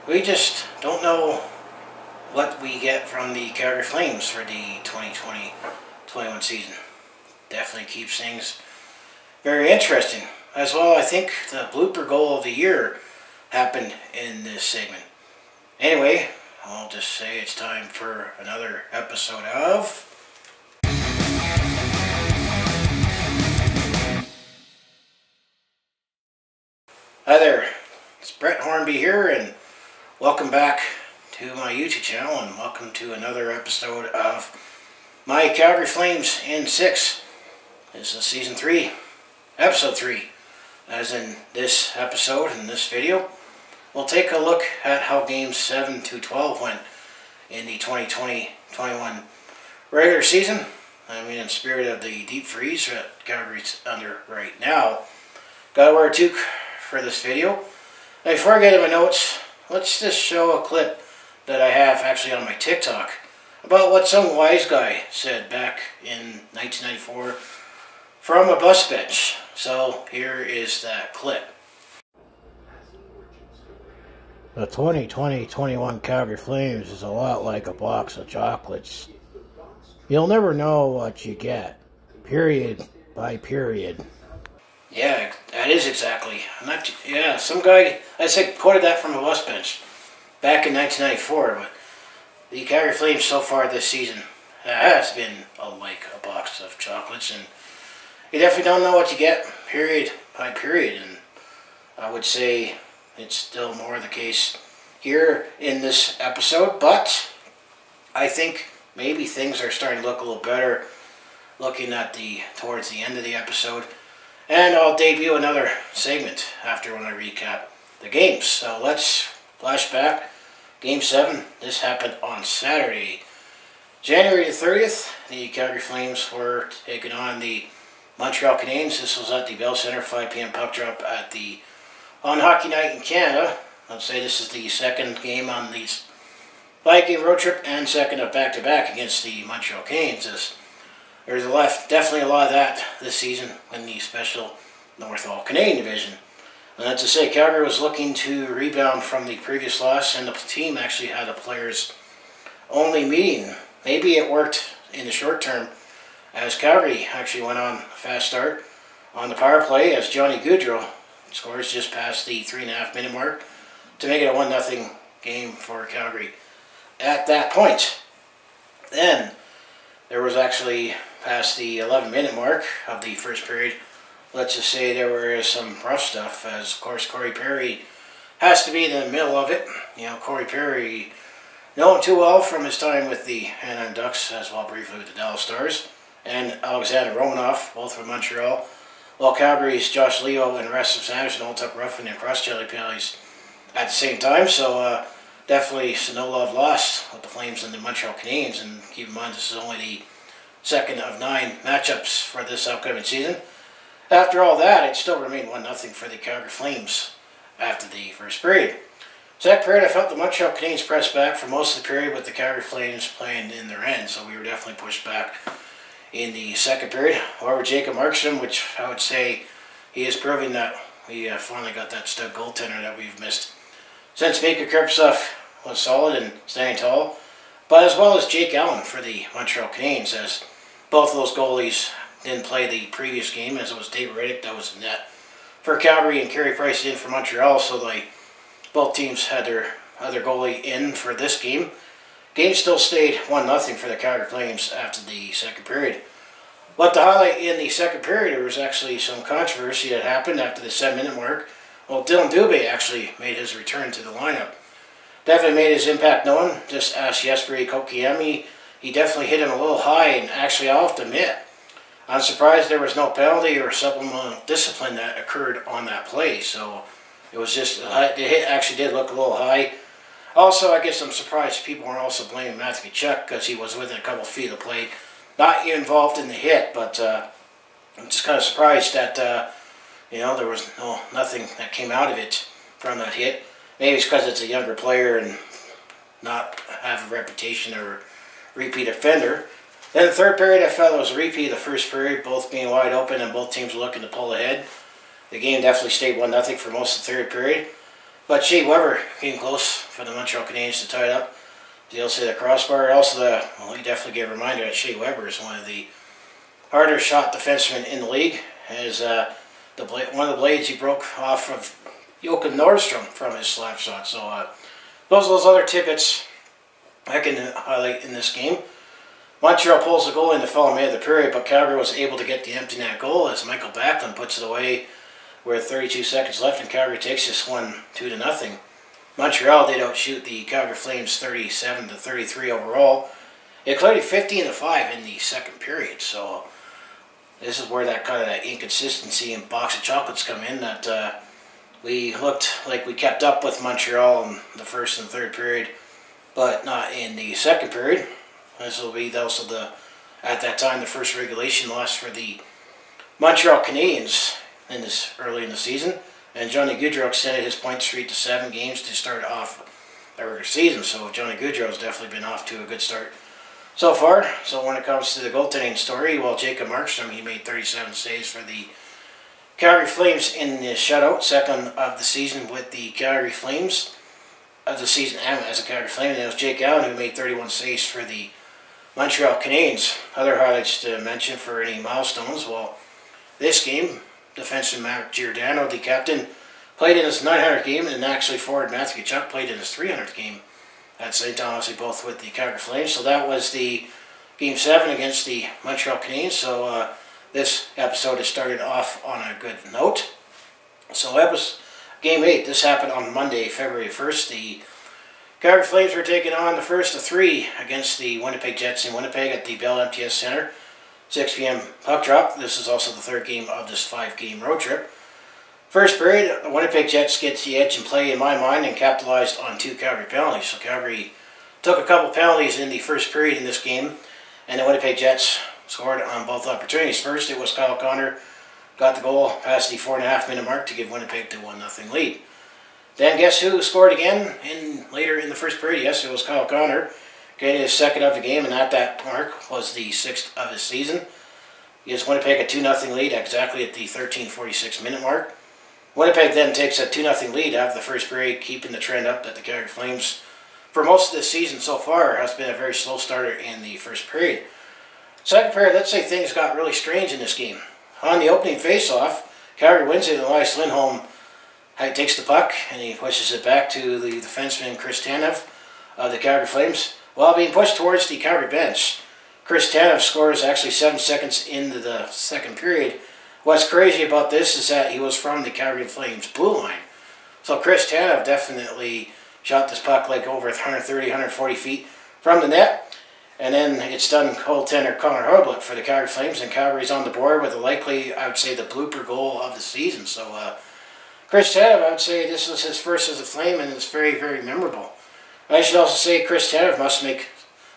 We just don't know what we get from the Calgary Flames for the 2020-21 season. Definitely keeps things very interesting. As well, I think the blooper goal of the year happened in this segment. Anyway, I'll just say it's time for another episode of... Hi there, it's Brett Hornby here, and welcome back to my YouTube channel, and welcome to another episode of my Calgary Flames in 6. This is Season 3, Episode 3. As in this episode, in this video, we'll take a look at how Games 7 to 12 went in the 2020-21 regular season. I mean, in spirit of the deep freeze that Calgary's under right now. Gotta wear a toque for this video. Now, before I get into my notes, let's just show a clip that I have actually on my TikTok about what some wise guy said back in 1994 from a bus bench. So here is that clip. The 2020-21 Calgary Flames is a lot like a box of chocolates. You'll never know what you get, period by period. Yeah, that is exactly. Some guy, I said, quoted that from a bus bench back in 1994, but the Calgary Flames so far this season has been like a box of chocolates, and you definitely don't know what you get, period by period, and I would say it's still more the case here in this episode, but I think maybe things are starting to look a little better looking at towards the end of the episode. And I'll debut another segment after when I recap the games. So let's flashback. Game 7. This happened on Saturday, January the 30th. The Calgary Flames were taking on the Montreal Canadiens. This was at the Bell Centre, 5 p.m. puck drop on Hockey Night in Canada. I'd say this is the second game on these 5-game road trip and second of back-to-back against the Montreal Canadiens. There's definitely a lot of that this season in the special North All Canadian division. And that's to say, Calgary was looking to rebound from the previous loss, and the team actually had a players-only meeting. Maybe it worked in the short term, as Calgary actually went on a fast start on the power play, as Johnny Gaudreau scores just past the 3.5-minute mark to make it a 1-0 game for Calgary at that point. Then there was actually, past the 11-minute mark of the first period, let's just say there was some rough stuff, as of course Corey Perry has to be in the middle of it. You know, Corey Perry, known too well from his time with the Anaheim Ducks, as well briefly with the Dallas Stars, and Alexander Romanov, both from Montreal, while Calgary's Josh Leo and Rasmus Anderson all took roughing and cross-jelly penalties at the same time. So definitely no love lost with the Flames and the Montreal Canadiens, and keep in mind this is only the second of 9 matchups for this upcoming season. After all that, it still remained 1-0 for the Calgary Flames after the first period. Second period, I felt the Montreal Canadiens pressed back for most of the period with the Calgary Flames playing in their end, so we were definitely pushed back in the second period. However, Jacob Markstrom, which I would say he is proving that we finally got that stud goaltender that we've missed since Miikka Kiprusoff was solid and standing tall, but as well as Jake Allen for the Montreal Canadiens, as both of those goalies didn't play the previous game, as it was David Rittich that was in net for Calgary and Carey Price in for Montreal, so both teams had their other goalie in for this game. Game still stayed 1-0 for the Calgary Flames after the second period. But the highlight in the second period, there was actually some controversy that happened after the 7-minute mark. Well, Dylan Dubé actually made his return to the lineup. Definitely made his impact known. Just ask Jesperi Kotkaniemi. He definitely hit him a little high, and actually I'll have to admit, I'm surprised there was no penalty or supplemental discipline that occurred on that play. So it was just, the hit actually did look a little high. Also, I guess I'm surprised people are also blaming Matthew Tkachuk because he was within a couple feet of the plate. Not involved in the hit, but I'm just kind of surprised that, there was nothing that came out of it from that hit. Maybe it's because it's a younger player and not have a reputation or repeat offender. Then the third period, I felt it was a repeat of the first period, both being wide open and both teams looking to pull ahead. The game definitely stayed 1-0 for most of the third period. But Shea Weber came close for the Montreal Canadiens to tie it up. They'll say the crossbar. Also, you definitely get a reminder that Shea Weber is one of the harder shot defensemen in the league. As one of the blades he broke off of Jacob Markstrom from his slap shot. So those other tidbits I can highlight in this game. Montreal pulls the goal in the final minute of the period, but Calgary was able to get the empty net goal as Michael Backlund puts it away with 32 seconds left, and Calgary takes this one 2-0. Montreal did outshoot the Calgary Flames 37-33 overall. It cleared 15-5 in the second period, so this is where that kind of that inconsistency and box of chocolates come in. That we looked like we kept up with Montreal in the first and third period, but not in the second period. This will be also at that time the first regulation loss for the Montreal Canadiens in this early in the season, and Johnny Gaudreau extended his point streak to 7 games to start off the regular season. So Johnny Gaudreau has definitely been off to a good start so far. So when it comes to the goaltending story, well, Jacob Markstrom, he made 37 saves for the Calgary Flames in the shutout, second of the season with the Calgary Flames of the season as a Calgary Flame. And it was Jake Allen who made 31 saves for the Montreal Canadiens. Other highlights to mention for any milestones, well, this game, defenseman Mark Giordano, the captain, played in his 900th game, and actually forward Matthew Tkachuk played in his 300th game at St. Thomas, both with the Calgary Flames. So that was the Game 7 against the Montreal Canadiens. So this episode has started off on a good note. So Game 8, this happened on Monday, February 1st. The Calgary Flames were taking on the first of 3 against the Winnipeg Jets in Winnipeg at the Bell MTS Center. 6 p.m. puck drop. This is also the third game of this 5-game road trip. First period, the Winnipeg Jets gets the edge in play in my mind and capitalized on 2 Calgary penalties. So Calgary took a couple penalties in the first period in this game, and the Winnipeg Jets scored on both opportunities. First, it was Kyle Connor got the goal past the 4.5-minute mark to give Winnipeg the 1-0 lead. Then guess who scored again later in the first period? Yes, it was Kyle Connor, getting his second of the game, and at that mark was the 6th of his season. He gives Winnipeg a 2-0 lead exactly at the 13:46-minute mark. Winnipeg then takes a 2-0 lead after the first period, keeping the trend up that the Calgary Flames, for most of the season so far, has been a very slow starter in the first period. Second period, let's say things got really strange in this game. On the opening face-off, Calgary wins it, and Elias Lindholm takes the puck, and he pushes it back to the defenseman Chris Tanev of the Calgary Flames. While being pushed towards the Calgary bench, Chris Tanev scores actually 7 seconds into the second period. What's crazy about this is that he was from the Calgary Flames blue line. So Chris Tanev definitely shot this puck like over 130, 140 feet from the net. And then it's done goaltender Connor Hurlbut for the Calgary Flames, and Calgary's on the board with a likely, I would say, the blooper goal of the season. So Chris Tanev, I would say this was his first as a Flame, and it's very, very memorable. I should also say Chris Tanev must make,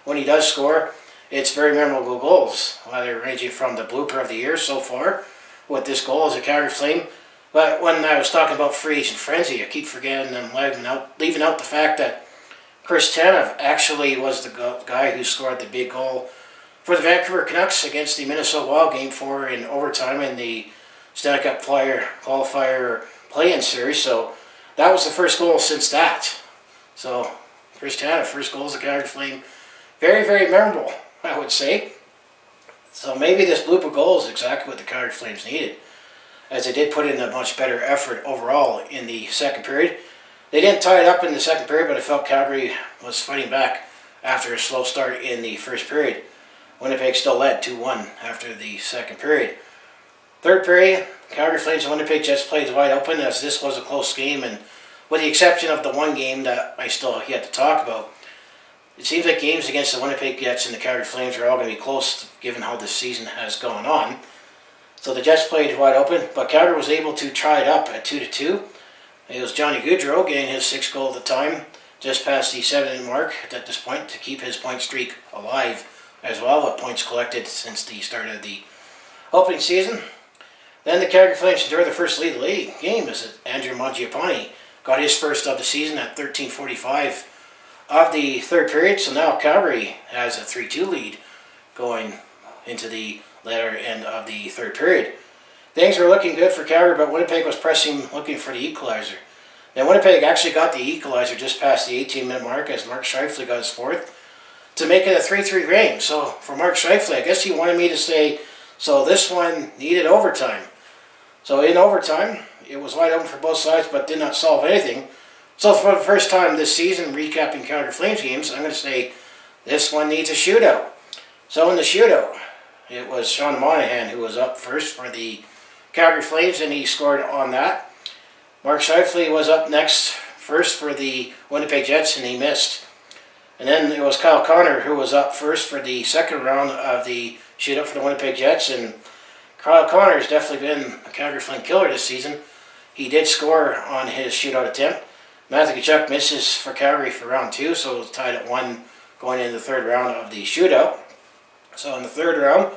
when he does score, it's very memorable goals, whether ranging from the blooper of the year so far with this goal as a Calgary Flame. But when I was talking about free agent frenzy, I keep forgetting and leaving out the fact that Chris Tanev actually was the guy who scored the big goal for the Vancouver Canucks against the Minnesota Wild Game 4 in overtime in the Stanley Cup qualifier play-in series. So that was the first goal since that. So Chris Tanev, first goal as a Calgary Flame. Very, very memorable, I would say. So maybe this blooper goal is exactly what the Calgary Flames needed, as they did put in a much better effort overall in the second period. They didn't tie it up in the second period, but I felt Calgary was fighting back after a slow start in the first period. Winnipeg still led 2-1 after the second period. Third period, Calgary Flames and Winnipeg Jets played wide open, as this was a close game, and with the exception of the one game that I still yet to talk about, it seems like games against the Winnipeg Jets and the Calgary Flames are all going to be close given how this season has gone on. So the Jets played wide open, but Calgary was able to tie it up at 2-2. It was Johnny Gaudreau getting his 6th goal at the time, just past the 7-minute mark at this point, to keep his point streak alive as well, with points collected since the start of the opening season. Then the Calgary Flames enjoyed their first lead of the game as Andrew Mangiapane got his first of the season at 13:45 of the third period. So now Calgary has a 3-2 lead going into the latter end of the third period. Things were looking good for Calgary, but Winnipeg was pressing, looking for the equalizer. And Winnipeg actually got the equalizer just past the 18-minute mark as Mark Scheifele got his fourth to make it a 3-3 game. So for Mark Scheifele, I guess he wanted me to say, so this one needed overtime. So in overtime, it was wide open for both sides but did not solve anything. So for the first time this season, recapping Calgary Flames games, I'm going to say this one needs a shootout. So in the shootout, it was Sean Monahan who was up first for the Calgary Flames, and he scored on that. Mark Scheifele was up next first for the Winnipeg Jets, and he missed. And then it was Kyle Connor who was up first for the second round of the shootout for the Winnipeg Jets, and Kyle Connor has definitely been a Calgary Flame killer this season. He did score on his shootout attempt. Matthew Tkachuk misses for Calgary for round 2, so it was tied at 1 going into the third round of the shootout. So in the third round,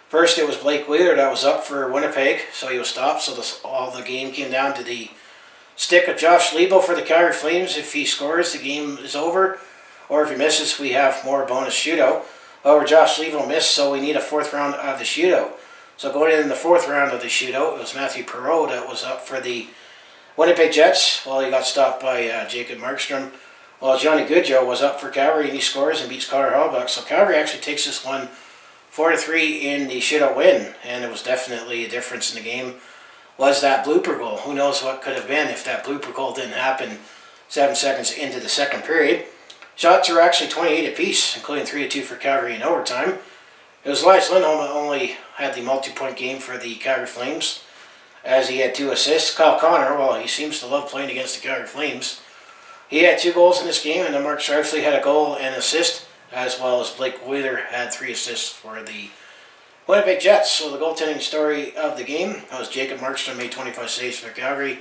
first it was Blake Wheeler that was up for Winnipeg, so he was stopped. So all the game came down to the stick of Josh Lebo for the Calgary Flames. If he scores, the game is over. Or if he misses, we have more bonus shootout. However, Josh Lebo missed, so we need a fourth round of the shootout. So going in the fourth round of the shootout, it was Matthew Perreault that was up for the Winnipeg Jets. Well, he got stopped by Jacob Markstrom. Well, Johnny Gaudreau was up for Calgary, and he scores and beats Connor Hellebuyck. So Calgary actually takes this one 4-3 in the shootout win, and it was definitely a difference in the game. Was that blooper goal? Who knows what could have been if that blooper goal didn't happen 7 seconds into the second period. Shots were actually 28 apiece, including 3-2 for Calgary in overtime. It was Elias Lindholm that only had the multi-point game for the Calgary Flames, as he had 2 assists. Kyle Connor, well, he seems to love playing against the Calgary Flames. He had 2 goals in this game, and then Mark Scheifele had a goal and assist, as well as Blake Wheeler had 3 assists for the Winnipeg Jets. So the goaltending story of the game was Jacob Markstrom made 25 saves for Calgary.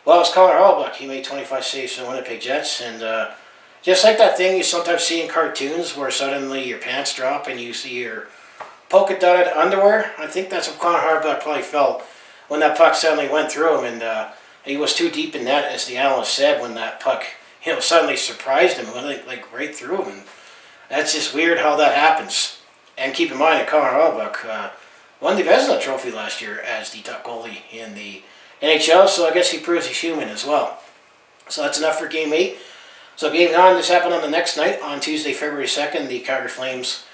Well, it was Connor Hellebuyck. He made 25 saves for the Winnipeg Jets, and just like that thing you sometimes see in cartoons where suddenly your pants drop and you see your polka-dotted underwear, I think that's what Connor Hellebuyck probably felt when that puck suddenly went through him, and he was too deep in net, as the analyst said, when that puck, suddenly surprised him, went like right through him. And that's just weird how that happens. And keep in mind that Connor Hellebuyck won the Vezina Trophy last year as the top goalie in the NHL, so I guess he proves he's human as well. So that's enough for Game 8. So Game 9, this happened on the next night, on Tuesday, February 2nd. The Calgary Flames,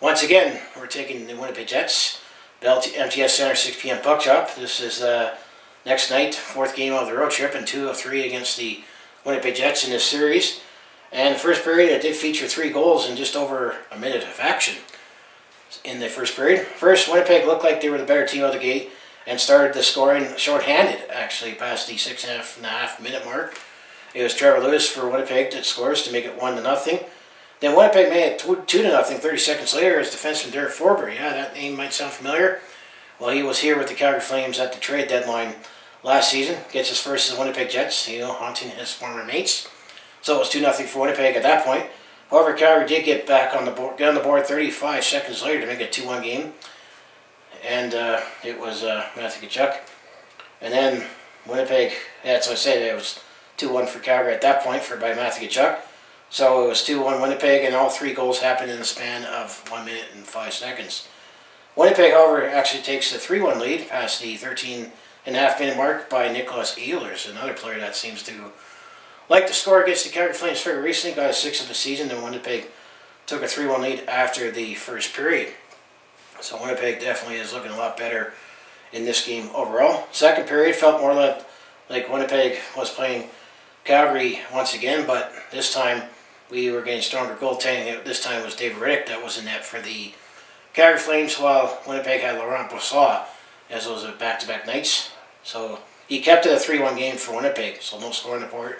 once again, were taking the Winnipeg Jets. Bell to MTS Center, 6 p.m. puck drop. This is next night, 4th game of the road trip, and 2 of 3 against the Winnipeg Jets in this series. And the first period, it did feature 3 goals in just over a minute of action in the first period. First, Winnipeg looked like they were the better team out of the gate and started the scoring short-handed, actually, past the 6.5 minute mark. It was Trevor Lewis for Winnipeg that scores to make it 1-0. Then Winnipeg made it 2-0 30 seconds later as defenseman Derek Forbury. Yeah, that name might sound familiar. Well, he was here with the Calgary Flames at the trade deadline last season. Gets his first as the Winnipeg Jets, haunting his former mates. So it was 2-0 for Winnipeg at that point. However, Calgary did get back on the board 35 seconds later to make it a 2-1 game. And it was Matthew Tkachuk. And then Winnipeg, that's what I said, it was 2-1 for Calgary at that point by Matthew Tkachuk. So it was 2-1 Winnipeg, and all 3 goals happened in the span of 1 minute and 5 seconds. Winnipeg, however, actually takes a 3-1 lead past the 13.5 minute mark by Nicholas Ehlers, another player that seems to like to score against the Calgary Flames very recently. Got a 6th of the season, and Winnipeg took a 3-1 lead after the first period. So Winnipeg definitely is looking a lot better in this game overall. Second period felt more like Winnipeg was playing Calgary once again, but this time we were getting stronger goaltending. This time it was David Riddick that was in net for the Calgary Flames, while Winnipeg had Laurent Brossoit, as those are back-to-back nights. So he kept it a 3-1 game for Winnipeg, so no score in the board.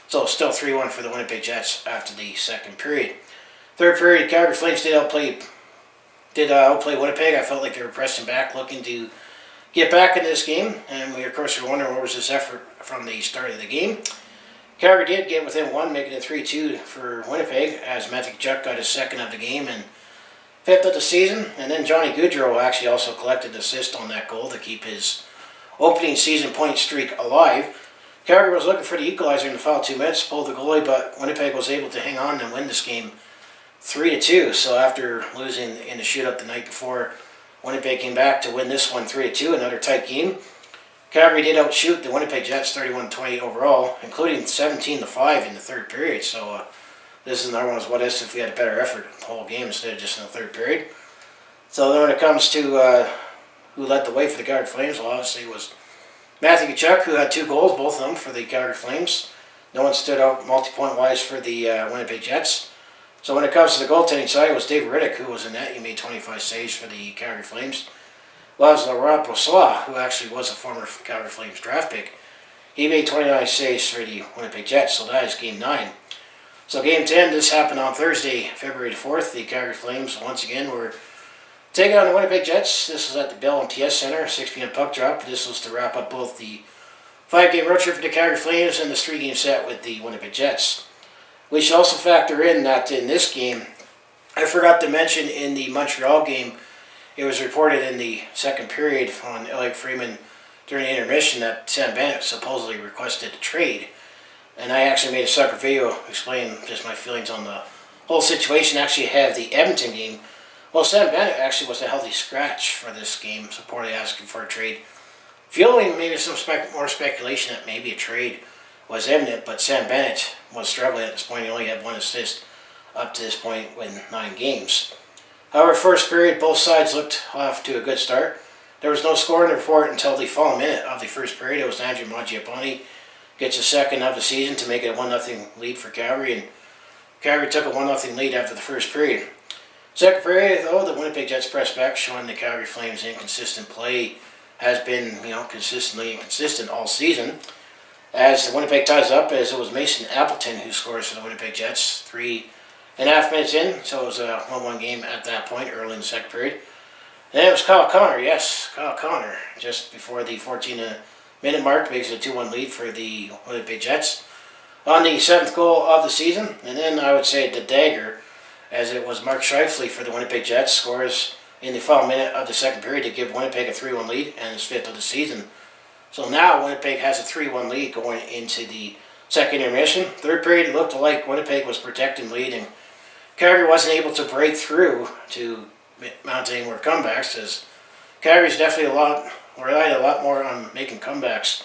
So still 3-1 for the Winnipeg Jets after the second period. Third period, Calgary Flames did outplay Winnipeg. I felt like they were pressing back, looking to get back into this game, and we of course were wondering what was this effort from the start of the game. Calgary did get within 1, making it 3-2 for Winnipeg, as Matthew Tkachuk got his 2nd of the game and 5th of the season. And then Johnny Gaudreau actually also collected an assist on that goal to keep his opening season point streak alive. Calgary was looking for the equalizer in the final 2 minutes, pulled the goalie, but Winnipeg was able to hang on and win this game 3-2. So after losing in the shootout the night before, Winnipeg came back to win this one 3-2, another tight game. Calgary did outshoot the Winnipeg Jets 31-28 overall, including 17-5 in the third period. So this is another one of what if we had a better effort the whole game instead of just in the third period. So then when it comes to who led the way for the Calgary Flames, well, obviously it was Miikka Kiprusoff, who had 2 goals, both of them for the Calgary Flames. No one stood out multi-point wise for the Winnipeg Jets. So when it comes to the goaltending side, it was David Riddick who was in net. He made 25 saves for the Calgary Flames. Well, it was Laurent Brossoit, who actually was a former Calgary Flames draft pick. He made 29 saves for the Winnipeg Jets, so that is Game 9. So Game 10, this happened on Thursday, February 4th. The Calgary Flames, once again, were taking on the Winnipeg Jets. This was at the Bell MTS Center, 6 p.m. puck drop. This was to wrap up both the 5-game road trip for the Calgary Flames and this 3-game set with the Winnipeg Jets. We should also factor in that in this game, I forgot to mention in the Montreal game, it was reported in the second period on Elliot Freeman during the intermission that Sam Bennett supposedly requested a trade. And I actually made a separate video explaining just my feelings on the whole situation. Actually have the Edmonton game. Well, Sam Bennett actually was a healthy scratch for this game, supposedly asking for a trade. Feeling maybe some more speculation that maybe a trade was imminent, but Sam Bennett was struggling at this point. He only had 1 assist up to this point in 9 games. However, first period, both sides looked off to a good start. There was no score in the report until the final minute of the first period. It was Andrew Mangiapane gets a second of the season to make it a 1-0 lead for Calgary, and Calgary took a 1-0 lead after the first period. Second period, though, the Winnipeg Jets pressed back, showing the Calgary Flames' inconsistent play has been, consistently inconsistent all season. As the Winnipeg ties up, as it was Mason Appleton who scores for the Winnipeg Jets 3.5 minutes in, so it was a 1-1 game at that point, early in the second period. And it was Kyle Connor, yes, Kyle Connor, just before the 14-minute mark, makes it a 2-1 lead for the Winnipeg Jets on the 7th goal of the season. And then I would say the dagger, as it was Mark Scheifele for the Winnipeg Jets, scores in the final minute of the second period to give Winnipeg a 3-1 lead and his 5th of the season. So now Winnipeg has a 3-1 lead going into the second intermission. Third period looked like Winnipeg was protecting lead, and Calgary wasn't able to break through to mount any more comebacks, as Calgary's definitely relied a lot more on making comebacks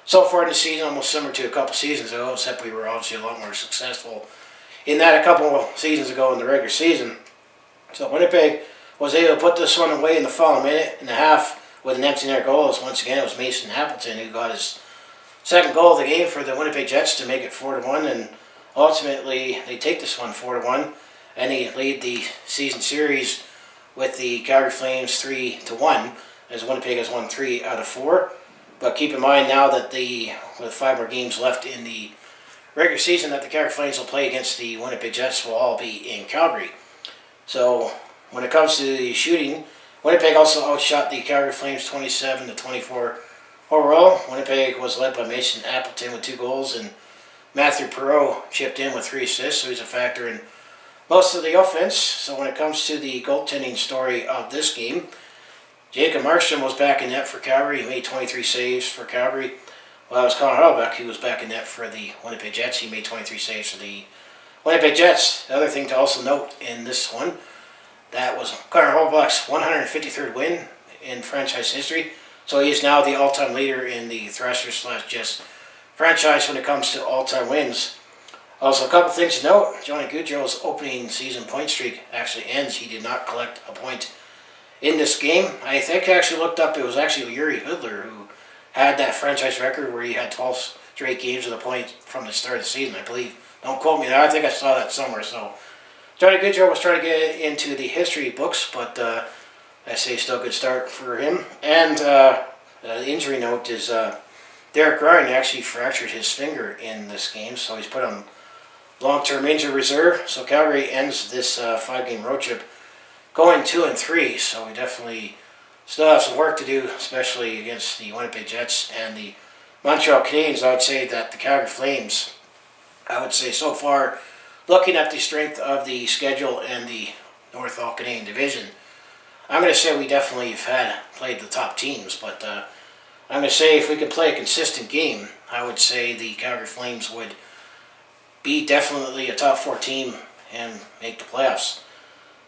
so far in the season, almost similar to a couple seasons ago, except we were obviously a lot more successful in that a couple of seasons ago in the regular season. So Winnipeg was able to put this one away in the final minute and a half with an empty net goal. Once again, it was Mason Appleton who got his second goal of the game for the Winnipeg Jets to make it 4-1, and ultimately they take this one 4-1, and they lead the season series with the Calgary Flames 3-1, as Winnipeg has won 3 out of 4. But keep in mind now that with 5 more games left in the regular season, that the Calgary Flames will play against the Winnipeg Jets will all be in Calgary. So when it comes to the shooting, Winnipeg also outshot the Calgary Flames 27-24 overall. Winnipeg was led by Mason Appleton with 2 goals, and Matthew Perreault chipped in with 3 assists, so he's a factor in most of the offense. So when it comes to the goaltending story of this game, Jacob Markstrom was back in net for Calgary. He made 23 saves for Calgary. Well, it was Connor Hellebuyck who was back in net for the Winnipeg Jets. He made 23 saves for the Winnipeg Jets. The other thing to also note in this one, that was Connor Hellebuyck's 153rd win in franchise history. So he is now the all-time leader in the Thrashers/Jets franchise when it comes to all-time wins. Also, a couple things to note. Johnny Gaudreau's opening season point streak actually ends. He did not collect a point in this game. I think I actually looked up, it was actually Yuri Hudler who had that franchise record where he had 12 straight games with a point from the start of the season, I believe. Don't quote me there. I think I saw that somewhere. So Johnny Gaudreau was trying to get into the history books, but I say still a good start for him. And the injury note is Derek Ryan actually fractured his finger in this game, so he's put on long-term injury reserve. So Calgary ends this 5-game road trip going 2-3. So we definitely still have some work to do, especially against the Winnipeg Jets and the Montreal Canadiens. I would say that the Calgary Flames, I would say so far, looking at the strength of the schedule and the North All Canadian division, I'm going to say we definitely have played the top teams, but I'm going to say if we could play a consistent game, I would say the Calgary Flames would be definitely a top 4 team and make the playoffs.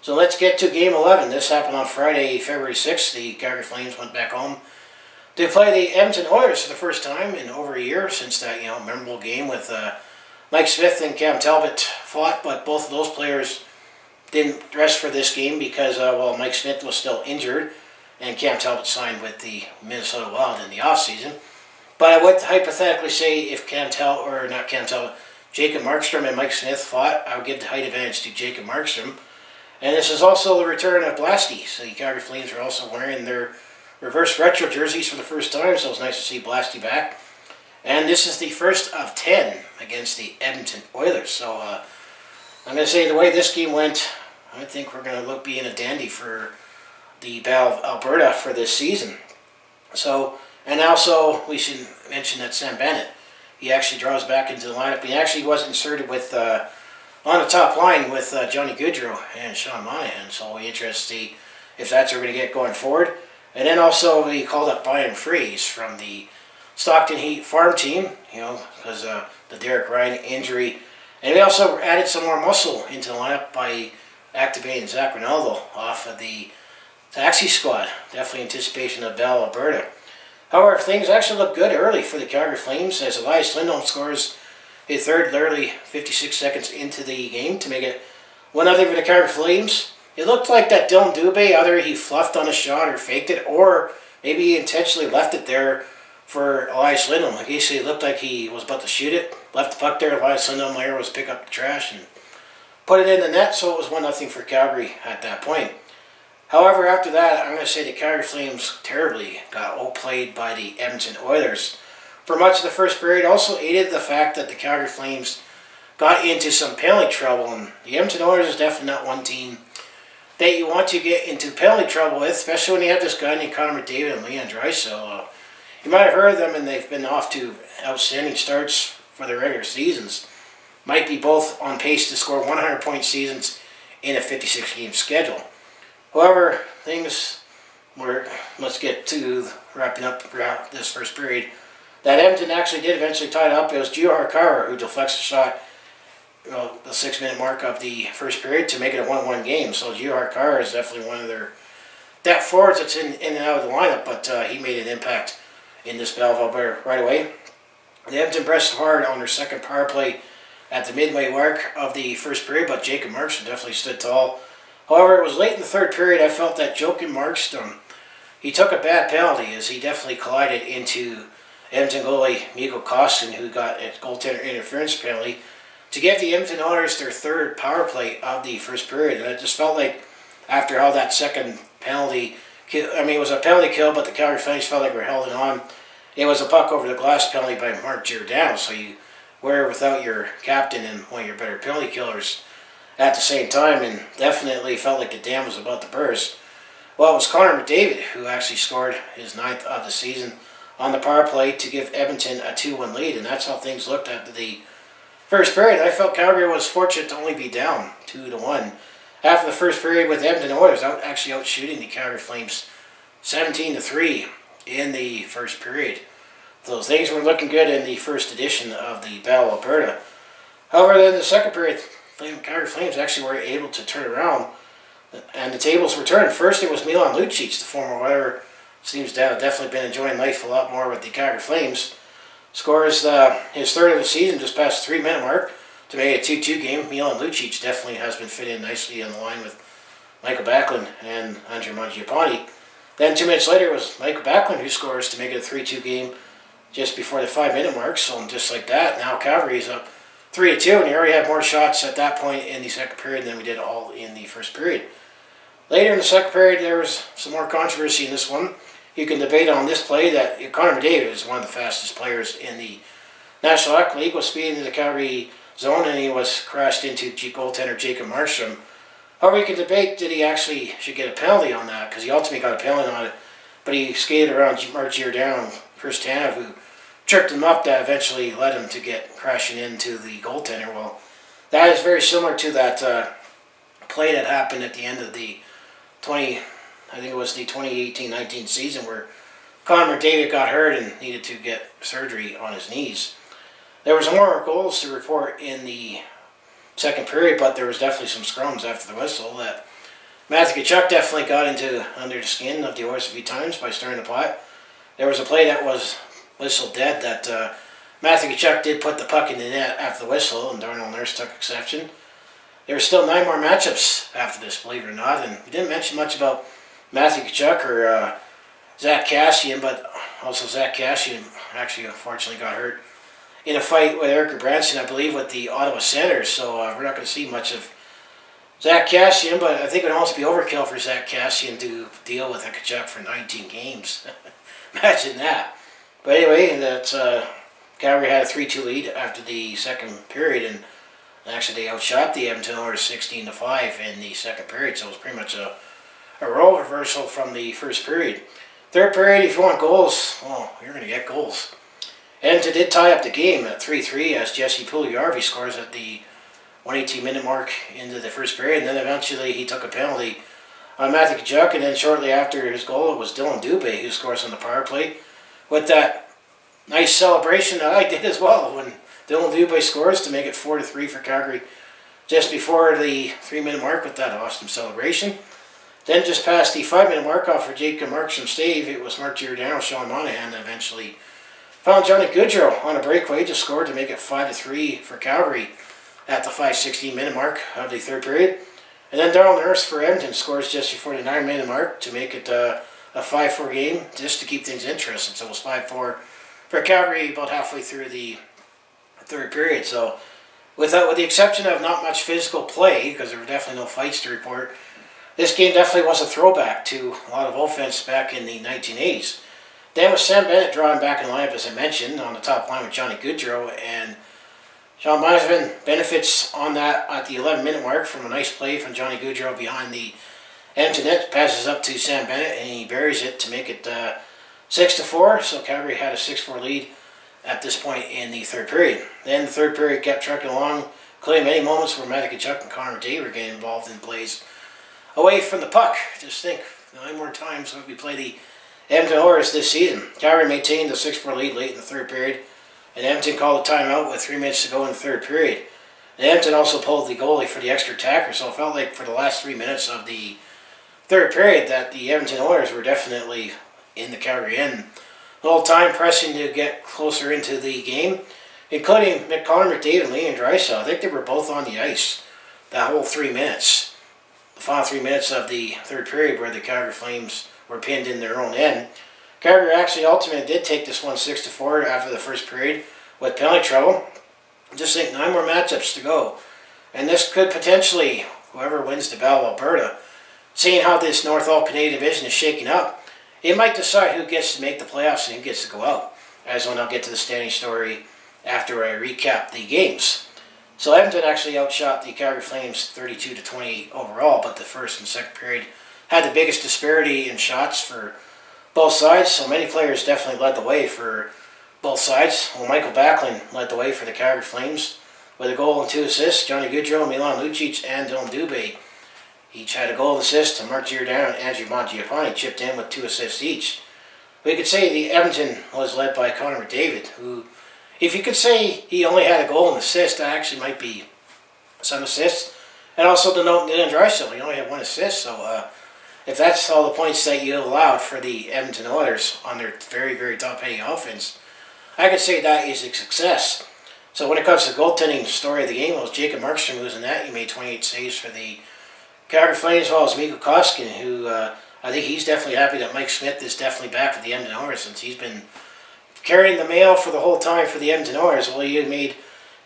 So let's get to Game 11. This happened on Friday, February 6th. The Calgary Flames went back home They play the Edmonton Oilers for the first time in over a year since that memorable game with Mike Smith and Cam Talbot fought, but both of those players didn't rest for this game because Mike Smith was still injured and Cam Talbot signed with the Minnesota Wild in the offseason. But I would hypothetically say if Jacob Markstrom and Mike Smith fought, I would give the height advantage to Jacob Markstrom. And this is also the return of Blasty. So the Calgary Flames are also wearing their reverse retro jerseys for the first time, so it's nice to see Blasty back. And this is the first of 10 against the Edmonton Oilers. So I'm going to say the way this game went, I think we're going to be in a dandy for the Battle of Alberta for this season. So, and also we should mention that Sam Bennett, he actually draws back into the lineup. He actually was inserted with on the top line with Johnny Gaudreau and Sean Monahan. So we're interested to see if that's what we're going to get going forward. And then also we called up Brian Freeze from the Stockton Heat farm team, because the Derek Ryan injury. And we also added some more muscle into the lineup by activating Zach Ronaldo off of the taxi squad. Definitely anticipation of Battle of Alberta. However, things actually look good early for the Calgary Flames as Elias Lindholm scores his third literally 56 seconds into the game to make it 1-0 for the Calgary Flames. It looked like that Dylan Dubé, either he fluffed on a shot or faked it, or maybe he intentionally left it there for Elias Lindholm. Like it looked like he was about to shoot it, left the puck there. Elias Lindholm later was pick up the trash and put it in the net, so it was 1-0 for Calgary at that point. However, after that, I'm going to say the Calgary Flames terribly got outplayed by the Edmonton Oilers. For much of the first period, also aided the fact that the Calgary Flames got into some penalty trouble, and the Edmonton Oilers is definitely not one team that you want to get into penalty trouble with, especially when you have this guy named Connor McDavid and Leon Draisaitl. You might have heard of them, and they've been off to outstanding starts for their regular seasons. Might be both on pace to score 100-point seasons in a 56-game schedule. However, things were, let's get to wrapping up this first period. That Edmonton actually did eventually tie it up. It was Gio Harkara who deflects the shot, the 6-minute mark of the first period to make it a 1-1 game. So Gio Harkara is definitely one of their depth forwards that's in and out of the lineup, but he made an impact in this Battle of Alberta right away. The Edmonton pressed hard on their second power play at the midway mark of the first period, but Jacob Markstrom definitely stood tall. However, it was late in the third period. I felt that Jacob Markstrom, he took a bad penalty as he definitely collided into Edmonton goalie Miikka Kiprusoff, who got a goaltender interference penalty to give the Edmonton Oilers their third power play of the first period. And it just felt like after how that second penalty, it was a penalty kill, but the Calgary Flames felt like we were holding on. It was a puck over the glass penalty by Mark Giordano, so you were without your captain and one of your better penalty killers at the same time, and definitely felt like the dam was about to burst. Well, it was Connor McDavid who actually scored his 9th of the season on the power play to give Edmonton a 2-1 lead, and that's how things looked after the first period. I felt Calgary was fortunate to only be down 2-1 after the first period, with Edmonton Oilers actually outshooting the Calgary Flames 17-3 in the first period. So things were looking good in the first edition of the Battle of Alberta. However, then in the second period, Calgary Flames actually were able to turn around, and the tables were turned. First, it was Milan Lucic, the former Oiler, seems to have definitely been enjoying life a lot more with the Calgary Flames. Scores his third of the season just past the 3-minute mark to make it a 2-2 game. Milan Lucic definitely has been fitting in nicely on the line with Michael Backlund and Andre Mangiapane. Then 2 minutes later, it was Michael Backlund who scores to make it a 3-2 game just before the 5-minute mark. So just like that, now Calgary is up 3-2, and you already had more shots at that point in the second period than we did all in the first period. Later in the second period, there was some more controversy in this one. You can debate on this play that Connor McDavid is one of the fastest players in the National Hockey League, was speeding into the Calgary zone, and he was crashed into goaltender Jacob Markstrom. However, you can debate did he actually should get a penalty on that, because he ultimately got a penalty on it, but he skated around Mark Giordano, Chris Tanev, who tripped him up, that eventually led him to get crashing into the goaltender. Well, that is very similar to that play that happened at the end of the 2018-19 season, where Connor McDavid got hurt and needed to get surgery on his knees. There was more goals to report in the second period, but there was definitely some scrums after the whistle that Matthew Tkachuk definitely got under the skin of the Oilers a few times by stirring the pot. there was a play that was whistled dead that Matthew Tkachuk did put the puck in the net after the whistle, and Darnell Nurse took exception. There were still 9 more matchups after this, believe it or not, and we didn't mention much about Matthew Tkachuk or Zach Kassian, but also Zach Kassian actually unfortunately got hurt in a fight with Eric Branson, I believe, with the Ottawa Senators, so we're not going to see much of Zach Kassian, but I think it would almost be overkill for Zach Kassian to deal with a Tkachuk for 19 games. Imagine that. But anyway, that's Calgary had a 3-2 lead after the second period, and actually they outshot the Edmonton Oilers 16-5 in the second period, so it was pretty much a role reversal from the first period. Third period, if you want goals, well, you're going to get goals. Edmonton did tie up the game at 3-3 as Jesse Puljujarvi scores at the 118-minute mark into the first period, and then eventually he took a penalty on Matthew Tkachuk, and then shortly after his goal it was Dylan Dubé who scores on the power play with that nice celebration that I did as well when Dylan Dubé scores to make it 4-3 for Calgary just before the 3-minute mark with that awesome celebration. Then just past the 5-minute mark off for Jacob Markstrom save, it was Mark Giordano, Sean Monahan, and eventually found Johnny Gaudreau on a breakaway to score to make it 5-3 for Calgary at the 5:16-minute mark of the third period. And then Darnell Nurse for Edmonton scores just before the 9-minute mark to make it a 5-4 game, just to keep things interesting. So it was 5-4 for Calgary about halfway through the third period. So with the exception of not much physical play, because there were definitely no fights to report, this game definitely was a throwback to a lot of offense back in the 1980s. Then with Sam Bennett drawing back in the lineup, as I mentioned, on the top line with Johnny Gaudreau, and Sean Monahan benefits on that at the 11-minute mark from a nice play from Johnny Gaudreau behind the Edmonton net, passes up to Sam Bennett, and he buries it to make it 6-4. So Calgary had a 6-4 lead at this point in the third period. Then the third period kept trucking along, including many moments where Miikka Kiprusoff and Connor McDavid were getting involved in plays away from the puck. Just think, 9 more times when we play the Edmonton Oilers this season. Calgary maintained a 6-4 lead late in the third period, and Edmonton called a timeout with 3 minutes to go in the third period. And Edmonton also pulled the goalie for the extra attacker, so it felt like for the last 3 minutes of the third period that the Edmonton Oilers were definitely in the Calgary end the whole time, pressing to get closer into the game, including Connor McDavid and Leon Draisaitl. I think they were both on the ice that whole 3 minutes. The final 3 minutes of the third period where the Calgary Flames were pinned in their own end. Calgary actually ultimately did take this one 6-4 after the first period with penalty trouble. Just think 9 more matchups to go. And this could potentially, whoever wins the Battle of Alberta, seeing how this North All-Canadian division is shaking up, it might decide who gets to make the playoffs and who gets to go out, as when I'll get to the standing story after I recap the games. So Edmonton actually outshot the Calgary Flames 32-28 overall, but the first and second period had the biggest disparity in shots for both sides, so many players definitely led the way for both sides. Well, Michael Backlund led the way for the Calgary Flames with a goal and 2 assists. Johnny Gaudreau, Milan Lucic, and Dylan Dubé each had a goal and assist, and Mark Giordano and Andrew Mangiapane chipped in with 2 assists each. We could say the Edmonton was led by Connor McDavid, who, if you could say he only had a goal and assist, that actually might be some assists. And also to note Leon Draisaitl, he only had 1 assist, so if that's all the points that you allowed for the Edmonton Oilers on their very, very top-heavy offense, I could say that is a success. So when it comes to the goaltending story of the game, it was Jacob Markstrom who was in that. He made 28 saves for the Calgary Flames, as well as Miikka Kiprusoff, who I think he's definitely happy that Mike Smith is definitely back with the Edmonton Oilers, since he's been carrying the mail for the whole time for the Edmonton Oilers. Well, he had made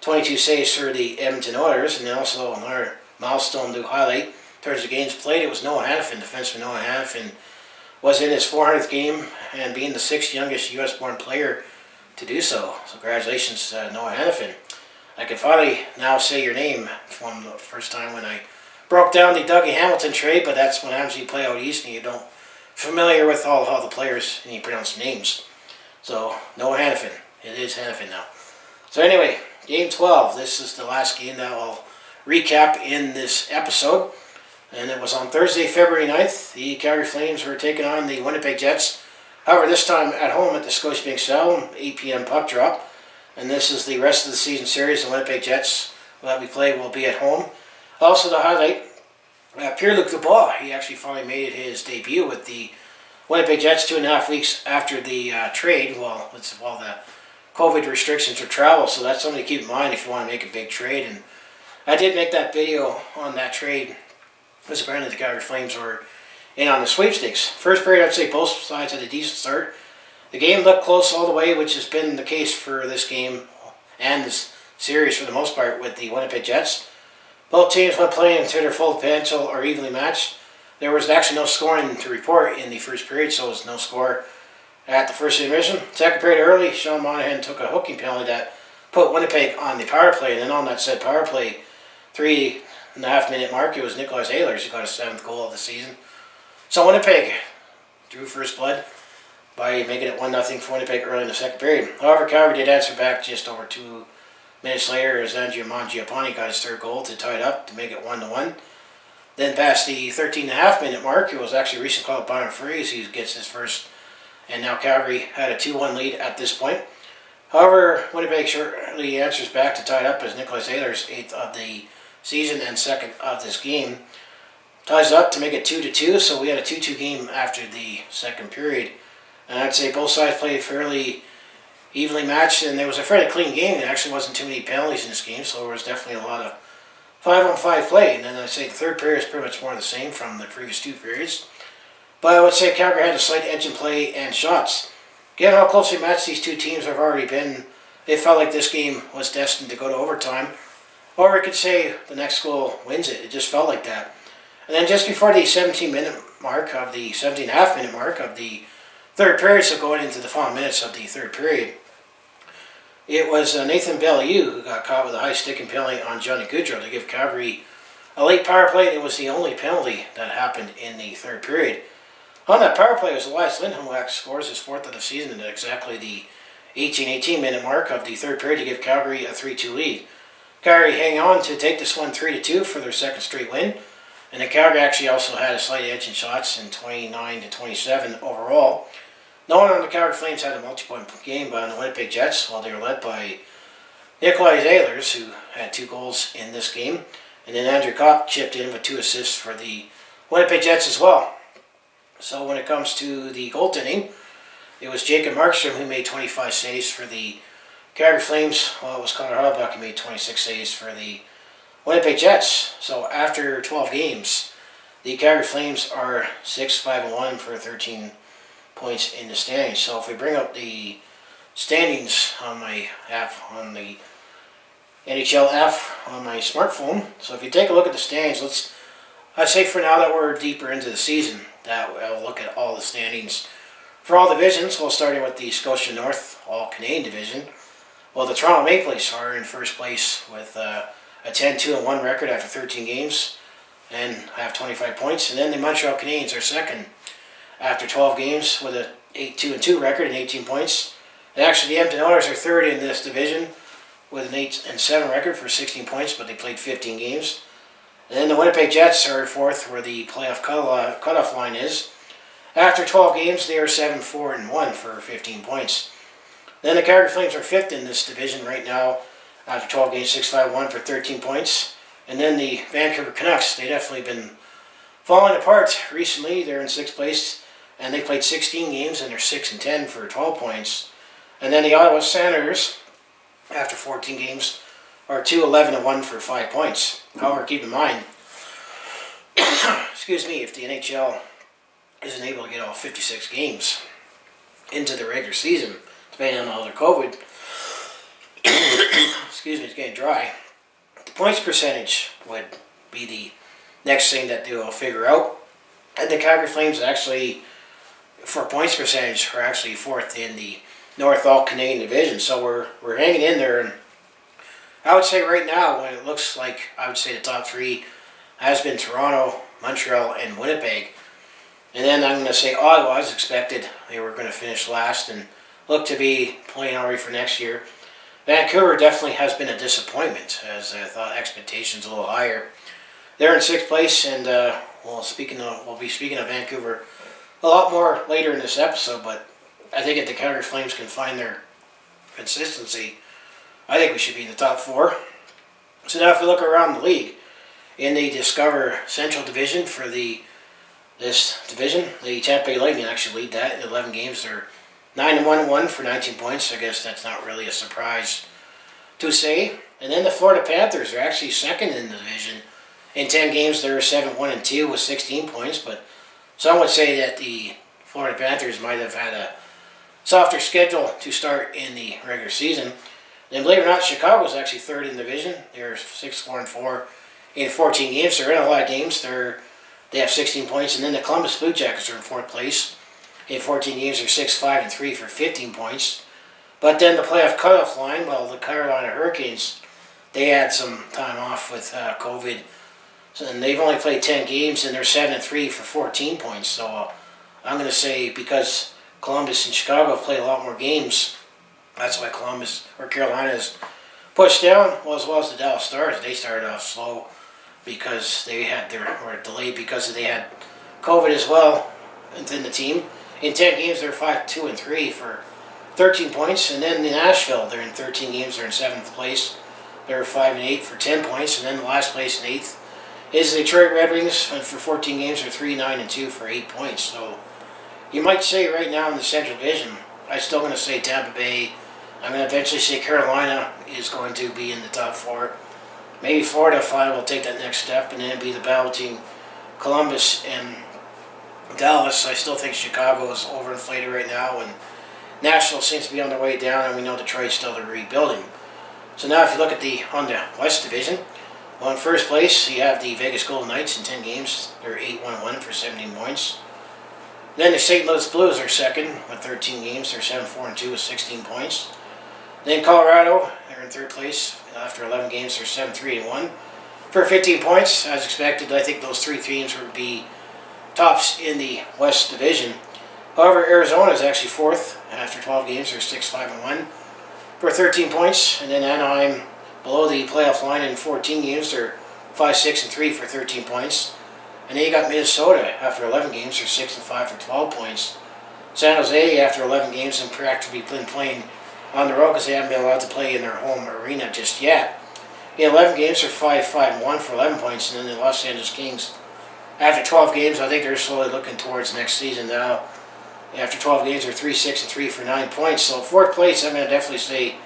22 saves for the Edmonton Oilers, and then also another milestone to highlight in terms of games played, it was Noah Hanifin. Defenseman Noah Hanifin was in his 400th game and being the 6th youngest U.S.-born player to do so. So congratulations, Noah Hanifin. I can finally now say your name from the first time when I broke down the Dougie Hamilton trade, but that's when you play out east and you don't familiar with all the players and you pronounce names. So Noah Hanifin. It is Hanifin now. So anyway, Game 12. This is the last game that I'll recap in this episode. And it was on Thursday, February 9th. The Calgary Flames were taking on the Winnipeg Jets. However, this time at home at the Scotiabank Cell, 8 p.m. puck drop. And this is the rest of the season series. The Winnipeg Jets that we play will be at home. Also to highlight, Pierre-Luc Dubois. He actually finally made his debut with the Winnipeg Jets 2.5 weeks after the trade. Well, it's while the COVID restrictions for travel, so that's something to keep in mind if you want to make a big trade. And I did make that video on that trade, because apparently the Calgary Flames were in on the sweepstakes. First period, I'd say both sides had a decent start. The game looked close all the way, which has been the case for this game and this series for the most part with the Winnipeg Jets. Both teams went playing to their full potential or evenly matched. There was actually no scoring to report in the first period, so it was no score at the first intermission. Second period early, Sean Monahan took a hooking penalty that put Winnipeg on the power play, and then on that said power play, 3.5-minute mark, it was Nicolas Ehlers who got his 7th goal of the season. So Winnipeg drew first blood by making it 1-0 for Winnipeg early in the second period. However, Calgary did answer back just over 2 minutes later as Andrea Mangiapane got his 3rd goal to tie it up to make it 1-1. Then past the 13.5-minute mark, it was actually a recent call up Byron Freeze who gets his first, and now Calgary had a 2-1 lead at this point. However, Winnipeg shortly answers back to tie it up as Nicolas Ehlers, 8th of the season and 2nd of this game, ties it up to make it 2-2, so we had a 2-2 game after the second period. And I'd say both sides played fairly evenly matched, and there was a fairly clean game. There actually wasn't too many penalties in this game, so there was definitely a lot of 5-on-5 play. And then I'd say the third period is pretty much more the same from the previous 2 periods. But I would say Calgary had a slight edge in play and shots. Given how closely matched these 2 teams have already been, it felt like this game was destined to go to overtime. Or I could say the next goal wins it. It just felt like that. And then just before the 17-minute mark of the 17.5-minute mark of the third period, so going into the final minutes of the third period, it was Nathan Beaulieu who got caught with a high sticking penalty on Johnny Gaudreau to give Calgary a late power play, and it was the only penalty that happened in the third period. On that power play was Elias Lindholm, who scores his 4th of the season at exactly the 18-minute mark of the third period to give Calgary a 3-2 lead. Calgary hang on to take this one 3-2 for their 2nd straight win. And then Calgary actually also had a slight edge in shots in 29-27 overall. No one on the Calgary Flames had a multi-point game by the Winnipeg Jets, while they were led by Nicolas Ehlers, who had 2 goals in this game. And then Andrew Kopp chipped in with 2 assists for the Winnipeg Jets as well. So when it comes to the goaltending, it was Jacob Markstrom who made 25 saves for the Calgary Flames, while it was Connor Hellebuyck who made 26 saves for the Winnipeg Jets. So after 12 games, the Calgary Flames are 6-5-1 for 13 points in the standings. So if we bring up the standings on my app, on the NHL app on my smartphone, so if you take a look at the standings, I'd say for now that we're deeper into the season, that we'll look at all the standings for all divisions. Well, starting with the Scotia North All-Canadian Division. Well, the Toronto Maple Leafs are in first place with a 10-2-1 record after 13 games and have 25 points. And then the Montreal Canadiens are second after 12 games with a 8-2-2 record and 18 points. And actually the Edmonton Oilers are third in this division with an 8-7 record for 16 points, but they played 15 games. And then the Winnipeg Jets are fourth where the playoff cutoff line is. After 12 games, they are 7-4-1 for 15 points. Then the Calgary Flames are fifth in this division right now after 12 games, 6-5-1 for 13 points. And then the Vancouver Canucks, they've definitely been falling apart recently. They're in 6th place, and they played 16 games, and they're 6-10 for 12 points. And then the Ottawa Senators, after 14 games, are 2-11-1 for 5 points. However, keep in mind, excuse me, if the NHL isn't able to get all 56 games into the regular season, depending on all their COVID, excuse me, it's getting dry, the points percentage would be the next thing that they will figure out. And the Calgary Flames actually, for points percentage, are actually fourth in the North All-Canadian Division. So we're hanging in there, and I would say right now, when it looks like, I would say the top 3 has been Toronto, Montreal, and Winnipeg. And then I'm going to say Ottawa, as expected, they were going to finish last and look to be playing already for next year. Vancouver definitely has been a disappointment, as I thought expectations a little higher. They're in 6th place, and we'll be speaking of Vancouver a lot more later in this episode, but I think if the Calgary Flames can find their consistency, I think we should be in the top 4. So now if we look around the league, in the Discover Central Division for the this division. The Tampa Bay Lightning actually lead that in 11 games. They're 9-1-1 for 19 points. I guess that's not really a surprise to say. And then the Florida Panthers are actually second in the division. In 10 games, they're 7-1-2 with 16 points. But some would say that the Florida Panthers might have had a softer schedule to start in the regular season. Then, believe it or not, Chicago is actually third in the division. They're 6-4-4 in 14 games. They're in a lot of games. They have 16 points. And then the Columbus Blue Jackets are in fourth place. In 14 games, they're 6-5-3 for 15 points. But then the playoff cutoff line, well, the Carolina Hurricanes, they had some time off with COVID. So, and they've only played 10 games, and they're 7-3 for 14 points. So I'm going to say because Columbus and Chicago have played a lot more games, that's why Carolina is pushed down, well, as well as the Dallas Stars. They started off slow because were delayed because they had COVID as well within the team. In 10 games, they're 5-2-3 for 13 points. And then in Nashville, they're in 13 games, they're in 7th place. They're 5-8 for 10 points. And then the last place in 8th is the Detroit Red Wings. And for 14 games, they're 3-9-2 for 8 points. So you might say right now in the Central Division, I'm still going to say Tampa Bay. I'm going to eventually say Carolina is going to be in the top 4. Maybe Florida finally will take that next step, and then be the battle between Columbus and Dallas. I still think Chicago is overinflated right now, and Nashville seems to be on their way down, and we know Detroit's still rebuilding. So now if you look at on the West Division, well, in first place you have the Vegas Golden Knights in 10 games. They're 8-1-1 for 17 points. Then the St. Louis Blues are second with 13 games. They're 7-4-2 with 16 points. Then Colorado, they're in third place. After 11 games, they're 7-3-1 for 15 points. As expected, I think those 3 teams would be tops in the West Division. However, Arizona is actually 4th. After 12 games, they're 6-5-1 for 13 points. And then Anaheim, below the playoff line in 14 games, they're 5-6-3 for 13 points. And then you got Minnesota, after 11 games, they're 6-5 for 12 points. San Jose, after 11 games, and practically been playing on the road because they haven't been allowed to play in their home arena just yet. In 11 games, they're 5-5-1 for 11 points. And then the Los Angeles Kings, after 12 games, I think they're slowly looking towards next season now. After 12 games, they're 3-6-3 for 9 points. So 4th place, I'm going to definitely say,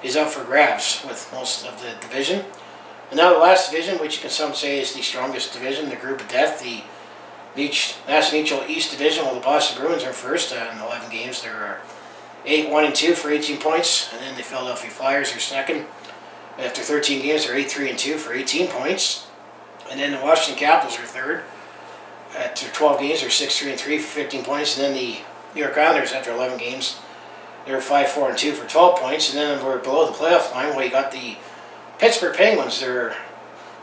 is up for grabs with most of the division. And now the last division, which you can some say is the strongest division, the group of death, the Mass Mutual East Division. Well, the Boston Bruins are first in 11 games. They're 8-1-2 for 18 points. And then the Philadelphia Flyers are second. After 13 games, they're 8-3-2 for 18 points. And then the Washington Capitals are third. After 12 games, they're 6-3-3 for 15 points. And then the New York Islanders, after 11 games, they're 5-4-2 for 12 points. And then we're below the playoff line. Well, you got the Pittsburgh Penguins. They're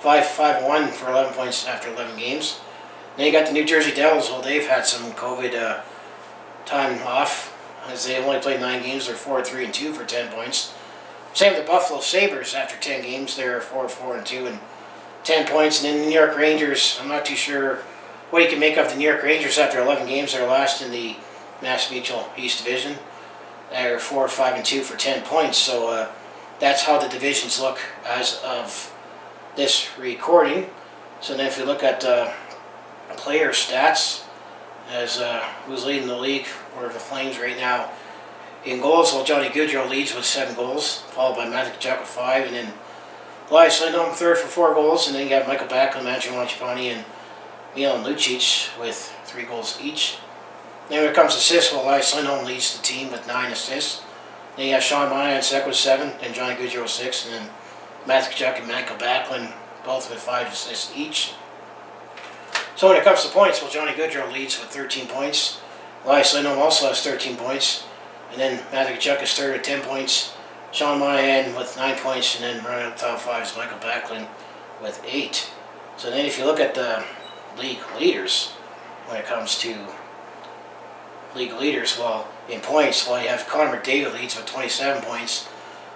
5-5-1 for 11 points after 11 games. Then you got the New Jersey Devils. Well, they've had some COVID time off, as they only played 9 games. They're 4-3-2 for 10 points. Same with the Buffalo Sabres. After 10 games, they're 4-4-2 and 10 points. And then the New York Rangers, I'm not too sure what you can make of the New York Rangers after 11 games. They're last in the Mass Mutual East Division. They're 4-5-2 for 10 points. So that's how the divisions look as of this recording. So then if you look at player stats, as who's leading the league for the Flames right now in goals, well, Johnny Gaudreau leads with 7 goals, followed by Miikka Kiprusoff with 5, and then Elias Lindholm third for 4 goals, and then you got Michael Backlund, Andrew Mangiapane, and Milan Lucic with 3 goals each. Then when it comes to assists, well, Elias Lindholm leads the team with 9 assists. Then you have Sean Monahan with 7, and Johnny Gaudreau with 6, and then Tkachuk and Michael Backlund both with 5 assists each. So when it comes to points, well, Johnny Gaudreau leads with 13 points. Elias Lindholm also has 13 points. And then Tkachuk is third with 10 points. Sean Monahan with 9 points. And then running up top 5 is Michael Backlund with 8. So then if you look at the league leaders, when it comes to league leaders, well, in points, well, you have Connor McDavid leads with 27 points.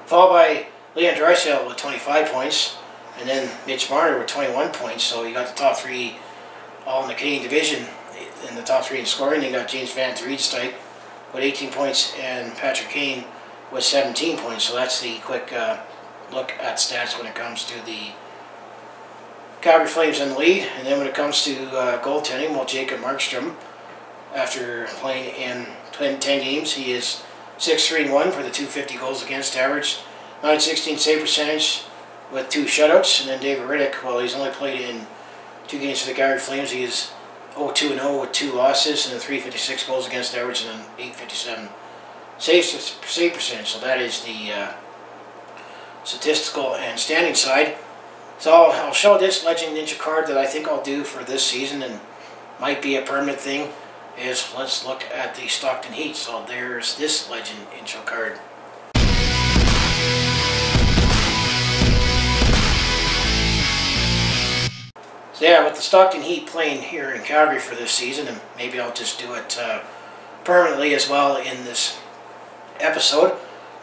Followed by Leon Draisaitl with 25 points. And then Mitch Marner with 21 points. So you got the top 3 all in the Canadian division, in the top 3 in scoring. You got James Van Riemsdyk with 18 points and Patrick Kane with 17 points. So that's the quick look at stats when it comes to the Calgary Flames in the lead. And then when it comes to goaltending, well, Jacob Markstrom, after playing in 10 games, he is 6-3-1 for the .250 goals against average, .916 save percentage with 2 shutouts. And then David Riddick, well, he's only played in 2 games for the Calgary Flames. He is 0-2-0 with 2 losses and a .356 goals against average and an .857 save percentage. So that is the statistical and standing side. So I'll show this Legend Ninja card that I think I'll do for this season and might be a permanent thing. Is let's look at the Stockton Heat. So there's this Legend intro card. So yeah, with the Stockton Heat playing here in Calgary for this season, and maybe I'll just do it permanently as well in this episode.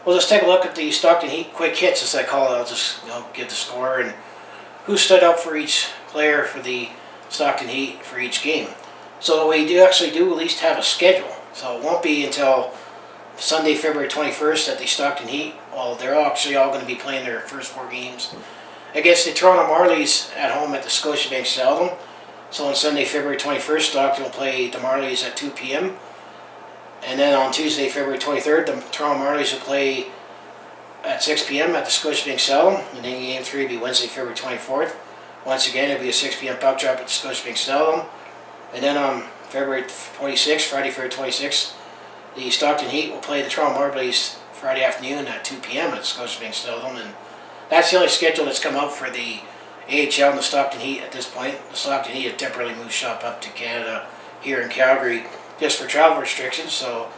We'll just take a look at the Stockton Heat quick hits, as I call it. I'll just give the score and who stood out for each player for the Stockton Heat for each game. So we do actually at least have a schedule. So it won't be until Sunday, February 21st that the Stockton Heat, well, they're actually all going to be playing their first 4 games against the Toronto Marlies at home at the Scotiabank Saddledome. So on Sunday, February 21st, Stockton will play the Marlies at 2 p.m. And then on Tuesday, February 23rd, the Toronto Marlies will play at 6 p.m. at the Scotiabank Saddledome. And then Game 3 will be Wednesday, February 24th. Once again, it will be a 6 p.m. puck drop at the Scotiabank Saddledome. And then on February 26th, Friday, February 26th, the Stockton Heat will play the Toronto Marlies Friday afternoon at 2 p.m. at the Scotiabank Saddledome. And that's the only schedule that's come out for the AHL and the Stockton Heat at this point. The Stockton Heat have temporarily moved shop up to Canada here in Calgary just for travel restrictions. So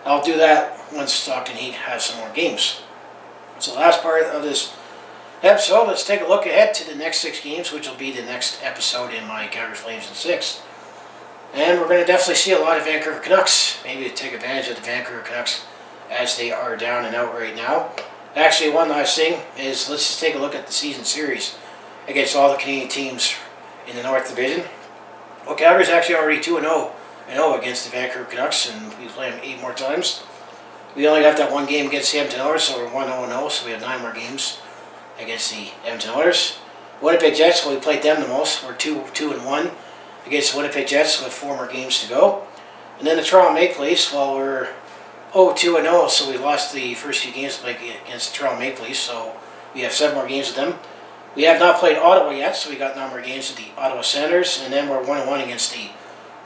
I'll do that once Stockton Heat has some more games. So the last part of this episode, let's take a look ahead to the next 6 games, which will be the next episode in my Calgary Flames in 6. And we're going to definitely see a lot of Vancouver Canucks. Maybe take advantage of the Vancouver Canucks as they are down and out right now. Actually, one last thing is let's just take a look at the season series against all the Canadian teams in the North Division. Well, Calgary's actually already 2-0 against the Vancouver Canucks, and we play them 8 more times. We only got that 1 game against the Edmonton Oilers, so we're 1-0-0, so we have 9 more games against the Edmonton Oilers. Winnipeg Jets, well, we played them the most. We're 2-1 against the Winnipeg Jets with 4 more games to go. And then the Toronto Maple Leafs, well, we're 0-2-0, so we lost the first few games against the Toronto Maple Leafs, so we have 7 more games with them. We have not played Ottawa yet, so we got 9 more games with the Ottawa Senators, and then we're 1-1 against the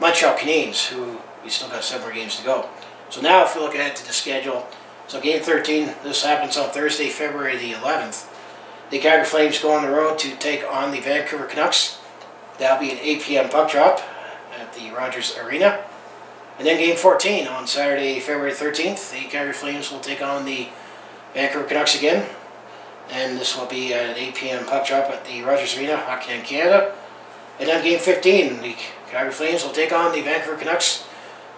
Montreal Canadiens, who we still got 7 more games to go. So now if we look ahead to the schedule, so Game 13, this happens on Thursday, February the 11th. The Calgary Flames go on the road to take on the Vancouver Canucks. That'll be an 8 p.m. puck drop at the Rogers Arena. And then Game 14 on Saturday, February 13th, the Calgary Flames will take on the Vancouver Canucks again. And this will be at an 8 p.m. puck drop at the Rogers Arena, Hockey Night in Canada. And then Game 15, the Calgary Flames will take on the Vancouver Canucks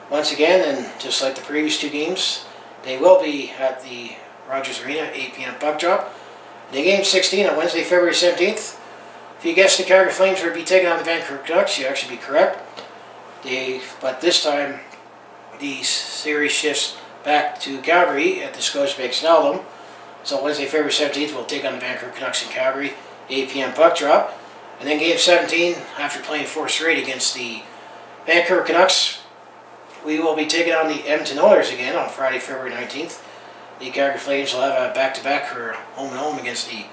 once again. And just like the previous 2 games, they will be at the Rogers Arena, 8 p.m. puck drop. And then Game 16 on Wednesday, February 17th. If you guessed the Calgary Flames would be taking on the Vancouver Canucks, you actually be correct. But this time, the series shifts back to Calgary at the Scotiabank Saddledome. So Wednesday, February 17th, we'll take on the Vancouver Canucks in Calgary, 8 p.m. puck drop. And then Game 17, after playing 4 straight against the Vancouver Canucks, we will be taking on the Edmonton Oilers again on Friday, February 19th. The Calgary Flames will have a back-to-back for home-and-home against the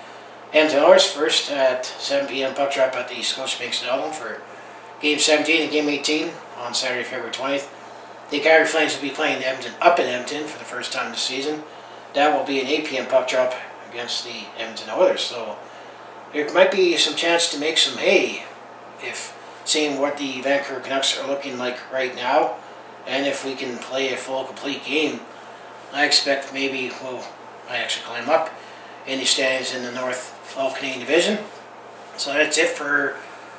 Edmonton Oilers, first at 7 p.m. puck drop at the Scotiabank Saddledome for Game 17 and Game 18 on Saturday, February 20th. The Calgary Flames will be playing Edmonton up in Edmonton for the first time this season. That will be an 8 p.m. puck drop against the Edmonton Oilers. So there might be some chance to make some hay if seeing what the Vancouver Canucks are looking like right now, and if we can play a full, complete game. I expect maybe we'll actually climb up in the standings in the North Canadian Division. So that's it for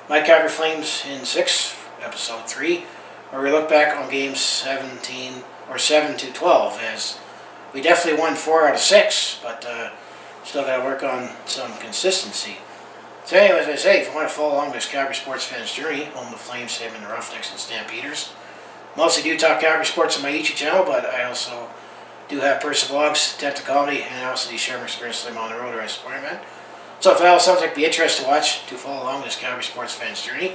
my Calgary Flames in 6, Episode 3, where we look back on games 7 to 12, as we definitely won 4 out of 6, but still got to work on some consistency. So anyway, as I say, if you want to follow along with this Calgary sports fans journey, home of the Flames, Salmon, the Roughnecks, and Stampeders, mostly do talk Calgary sports on my YouTube channel, but I also do have personal vlogs, attempt to comedy, and I also do share my experience when I'm on the road or as a sporting event. So, fellas, sounds like it'd be interesting to watch, to follow along with this Calgary sports fan's journey.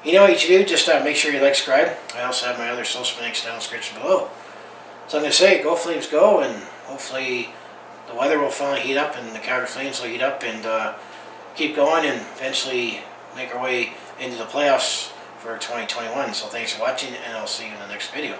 You know what you should do, just make sure you like, subscribe. I also have my other social links down in the description below. So I'm going to say, go Flames go, and hopefully the weather will finally heat up and the Calgary Flames will heat up and keep going and eventually make our way into the playoffs for 2021. So thanks for watching, and I'll see you in the next video.